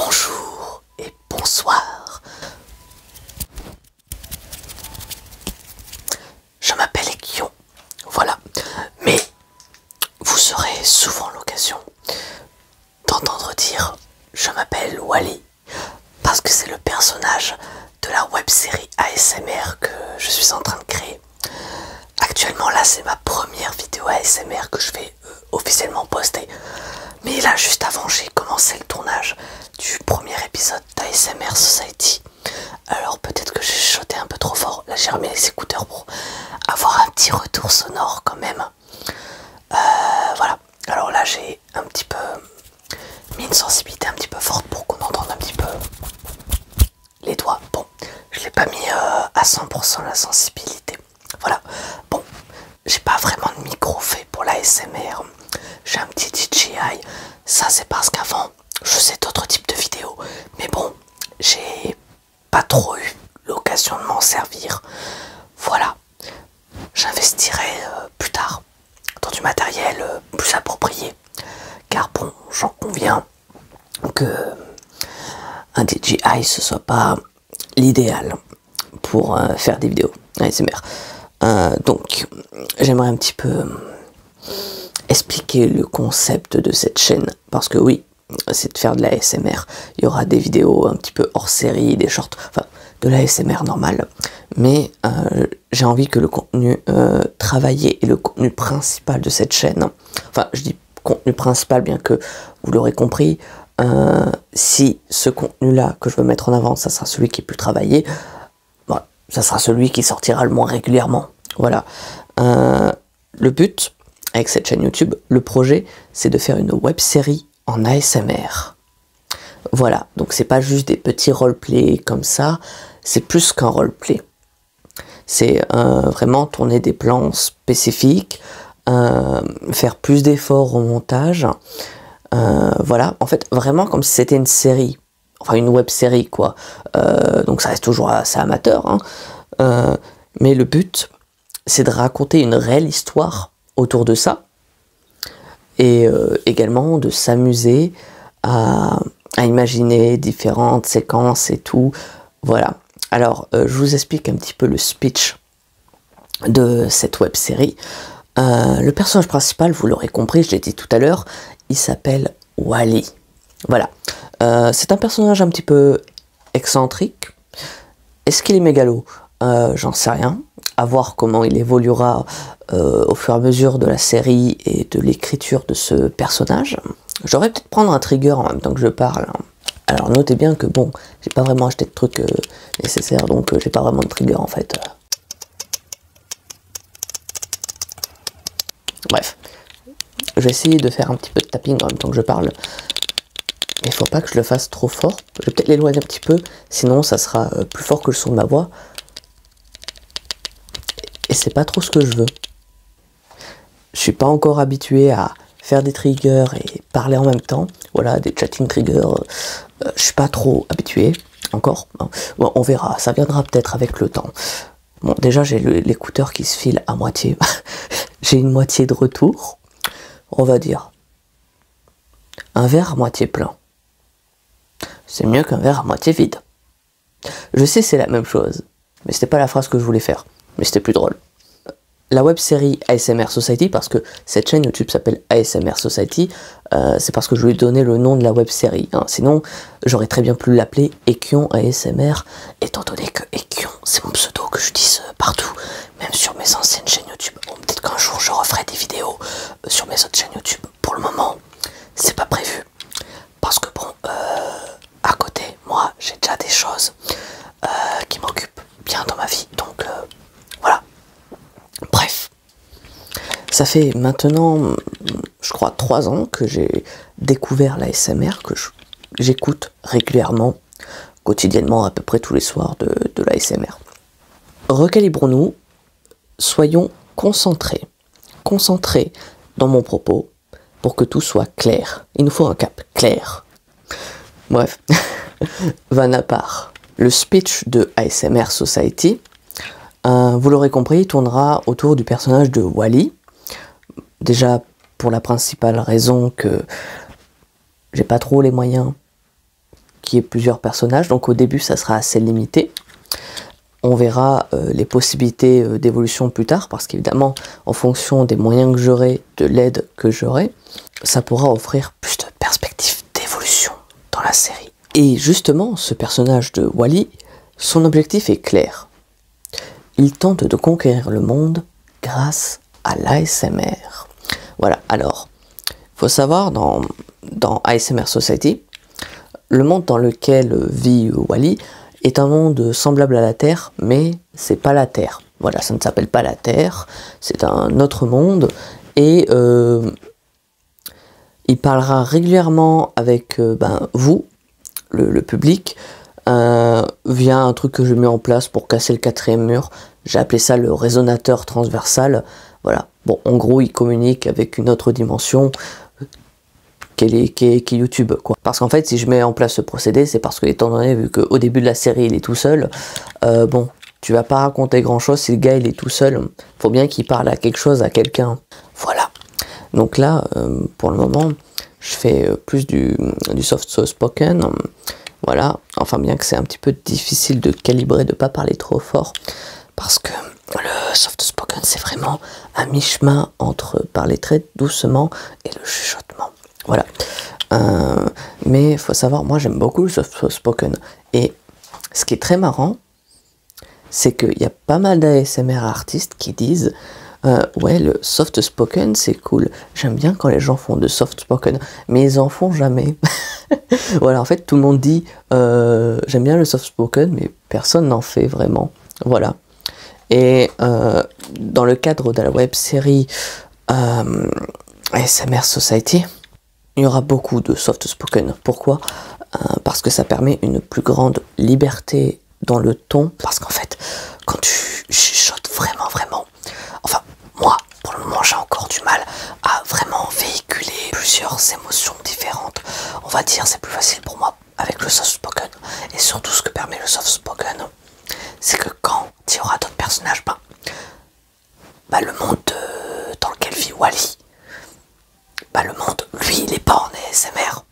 Bonjour et bonsoir. Je m'appelle Ekion, voilà. Mais vous aurez souvent l'occasion d'entendre dire je m'appelle Wally parce que c'est le personnage de la web-série ASMR que je suis en train de créer. Actuellement là c'est ma première vidéo ASMR que je vais officiellement poster. Mais là juste avant j'ai commencé le tournage du premier épisode d'ASMR Society. Alors peut-être que j'ai chuchoté un peu trop fort. Là j'ai remis les écouteurs pour avoir un petit retour sonore quand même. Voilà. Alors là j'ai un petit peu mis une sensibilité un petit peu forte pour qu'on entende un petit peu les doigts. Bon, je l'ai pas mis à 100% la sensibilité. Voilà. Bon, j'ai pas vraiment de micro fait pour la ASMR. J'ai un petit DJI. Ça c'est parce qu'avant je faisais d'autres types de vidéos. Mais bon, j'ai pas trop eu l'occasion de m'en servir. Voilà. J'investirai plus tard dans du matériel plus approprié. Car bon, j'en conviens que un DJI ce soit pas l'idéal pour faire des vidéos ASMR. Donc j'aimerais un petit peu expliquer le concept de cette chaîne, parce que oui, c'est de faire de la ASMR. Il y aura des vidéos un petit peu hors série, des shorts, enfin de la ASMR normale, mais j'ai envie que le contenu travaillé et le contenu principal de cette chaîne, enfin je dis contenu principal bien que vous l'aurez compris, si ce contenu là que je veux mettre en avant, ça sera celui qui est plus travaillé, voilà, ça sera celui qui sortira le moins régulièrement. Voilà. Le but avec cette chaîne YouTube, le projet, c'est de faire une web série en ASMR. Voilà, donc c'est pas juste des petits roleplay comme ça, c'est plus qu'un roleplay. C'est vraiment tourner des plans spécifiques, faire plus d'efforts au montage. Voilà, en fait, vraiment comme si c'était une série, enfin une web série quoi. Donc ça reste toujours assez amateur, hein. Mais le but, c'est de raconter une réelle histoire autour de ça, et également de s'amuser à imaginer différentes séquences et tout. Voilà. Alors je vous explique un petit peu le speech de cette web série. Le personnage principal, vous l'aurez compris, je l'ai dit tout à l'heure, il s'appelle Wally. Voilà. C'est un personnage un petit peu excentrique. Est-ce qu'il est mégalo? J'en sais rien. À voir comment il évoluera au fur et à mesure de la série et de l'écriture de ce personnage. J'aurais peut-être prendre un trigger en même temps que je parle. Alors notez bien que bon, j'ai pas vraiment acheté de trucs nécessaires, donc j'ai pas vraiment de trigger en fait. Bref, je vais essayer de faire un petit peu de tapping en même temps que je parle. Mais il faut pas que je le fasse trop fort. Je vais peut-être l'éloigner un petit peu, sinon ça sera plus fort que le son de ma voix. Et c'est pas trop ce que je veux. Je suis pas encore habitué à faire des triggers et parler en même temps. Voilà, des chatting triggers. Je suis pas trop habitué encore. Bon, on verra, ça viendra peut-être avec le temps. Bon, déjà j'ai l'écouteur qui se file à moitié. J'ai une moitié de retour. On va dire un verre à moitié plein. C'est mieux qu'un verre à moitié vide. Je sais c'est la même chose, mais c'était pas la phrase que je voulais faire. Mais c'était plus drôle. La web série ASMR Society, parce que cette chaîne YouTube s'appelle ASMR Society, c'est parce que je lui ai donné le nom de la web série. Hein. Sinon, j'aurais très bien pu l'appeler Ekion ASMR, étant donné que Ekion, c'est mon pseudo que j'utilise partout, même sur mes anciennes chaînes YouTube. Bon, peut-être qu'un jour je referai des vidéos sur mes autres chaînes YouTube. Pour le moment, c'est pas prévu. Parce que bon, à côté, moi, j'ai déjà des choses qui m'occupent bien dans ma vie. Donc, voilà. Bref, ça fait maintenant, je crois, 3 ans que j'ai découvert l'ASMR, que j'écoute régulièrement, quotidiennement, à peu près tous les soirs de l'ASMR. Recalibrons-nous, soyons concentrés. Concentrés dans mon propos pour que tout soit clair. Il nous faut un cap clair. Bref, van à part. Le speech de ASMR Society, vous l'aurez compris, tournera autour du personnage de Wally. Déjà pour la principale raison que j'ai pas trop les moyens qu'il y ait plusieurs personnages. Donc au début, ça sera assez limité. On verra les possibilités d'évolution plus tard, parce qu'évidemment, en fonction des moyens que j'aurai, de l'aide que j'aurai, ça pourra offrir plus de perspectives d'évolution dans la série. Et justement, ce personnage de Wally, son objectif est clair. Il tente de conquérir le monde grâce à l'ASMR. Voilà, alors, il faut savoir, dans ASMR Society, le monde dans lequel vit Wally est un monde semblable à la Terre, mais c'est pas la Terre. Voilà, ça ne s'appelle pas la Terre, c'est un autre monde, et il parlera régulièrement avec vous, le public, via un truc que je mets en place pour casser le quatrième mur. J'ai appelé ça le résonateur transversal. Voilà, bon, en gros, il communique avec une autre dimension qui est YouTube, quoi. Parce qu'en fait, si je mets en place ce procédé, c'est parce que, étant donné, vu qu'au début de la série, il est tout seul, bon, tu vas pas raconter grand-chose si le gars, il est tout seul. Faut bien qu'il parle à quelque chose, à quelqu'un. Voilà. Donc là, pour le moment, je fais plus du soft spoken. Voilà, enfin bien que c'est un petit peu difficile de calibrer, de pas parler trop fort, parce que le soft spoken, c'est vraiment un mi-chemin entre parler très doucement et le chuchotement. Voilà. Mais il faut savoir, moi j'aime beaucoup le soft spoken. Et ce qui est très marrant, c'est qu'il y a pas mal d'ASMR artistes qui disent ouais, le soft spoken c'est cool. J'aime bien quand les gens font de soft spoken, mais ils en font jamais. Voilà, en fait, tout le monde dit j'aime bien le soft spoken, mais personne n'en fait vraiment. Voilà. Et dans le cadre de la web série ASMR Society, il y aura beaucoup de soft spoken. Pourquoi? Parce que ça permet une plus grande liberté dans le ton. Parce qu'en fait, quand tu chuchotes vraiment, enfin, moi, pour le moment, j'ai encore du mal à vraiment véhiculer plusieurs émotions différentes. On va dire, c'est plus facile pour moi avec le soft spoken. Et surtout, ce que permet le soft spoken, c'est que quand il y aura d'autres personnages, le monde dans lequel vit Wally, le monde, lui, il est pas en ASMR.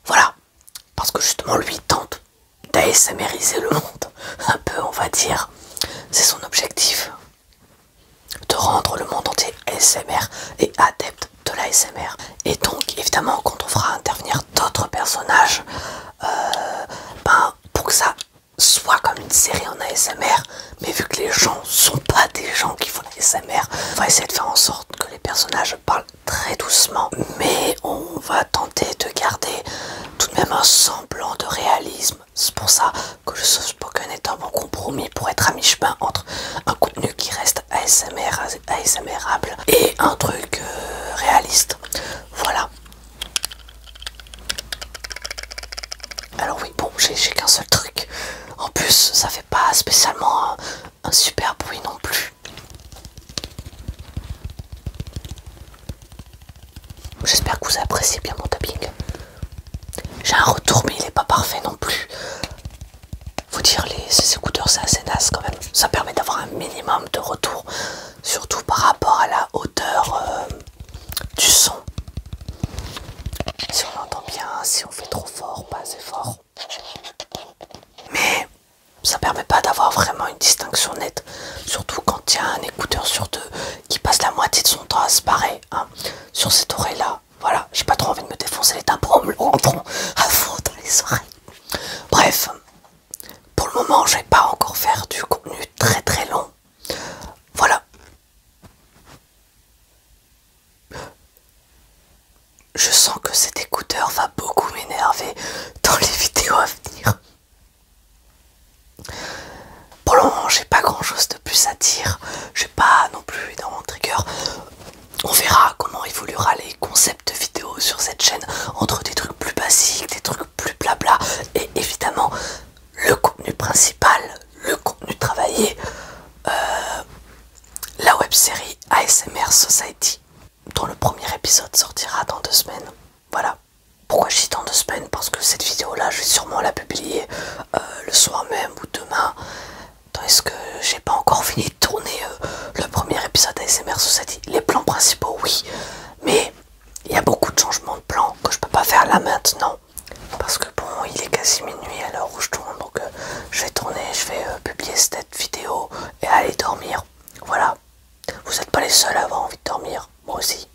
Voilà. Parce que justement, lui, il tente d'ASMRiser le monde. Un peu, on va dire. C'est son objectif. De rendre le monde entier ASMR et adepte de l'ASMR. Et donc, évidemment, quand on fera intervenir d'autres personnages, pour que ça soit comme une série en ASMR, mais vu que les gens sont pas des gens qui font l'ASMR, on va essayer de faire en sorte que les personnages parlent très doucement, mais on va tenter de garder tout de même un semblant de réalisme. C'est pour ça que le soft spoken est un bon compromis pour être à mi-chemin entre un contenu qui reste ASMRable et un truc réaliste. Voilà. Alors oui, bon, j'ai qu'un seul truc. En plus, ça fait pas spécialement un super bruit non plus. J'espère que vous appréciez bien mon tapping. J'ai un retour, mais il est pas parfait non plus. Faut dire, ces écouteurs, c'est assez naze quand même. Ça permet d'avoir un minimum de retour, surtout par rapport à la hauteur du son. Si on entend bien, si on fait trop fort, pas assez fort. Mais ça permet pas d'avoir vraiment une distinction nette, surtout quand il y a un écouteur sur deux qui passe la moitié de son temps à se parer, hein, sur cette oreille là. Voilà, j'ai pas trop envie de me défoncer les tympans en me le rentrant à fond dans les oreilles. Bref, pour le moment, je vais pas encore faire du contenu très long. Voilà. Je sens que cet écouteur va beaucoup m'énerver dans les vidéos à venir. Pour le moment, j'ai pas grand chose de plus à dire. J'ai pas non plus énormément de trigger. On verra comment évoluera les concepts de vidéos sur cette chaîne, entre des trucs plus basiques, des trucs plus blabla, et évidemment le contenu principal, le contenu travaillé, la web-série ASMR Society, dont le premier épisode sortira dans 2 semaines. Voilà. Pourquoi je dis dans 2 semaines? Parce que cette vidéo-là, je vais sûrement la publier le soir même ou demain. Tandis que j'ai pas encore fini de tourner le premier épisode ASMR Society. Les plans principaux, oui. Mais il y a beaucoup de changements de plans que je peux pas faire là maintenant. Parce que bon, il est quasi quasi minuit à l'heure où je tourne, donc je vais tourner, je vais publier cette vidéo et aller dormir. Voilà, vous n'êtes pas les seuls à avoir envie de dormir, moi aussi.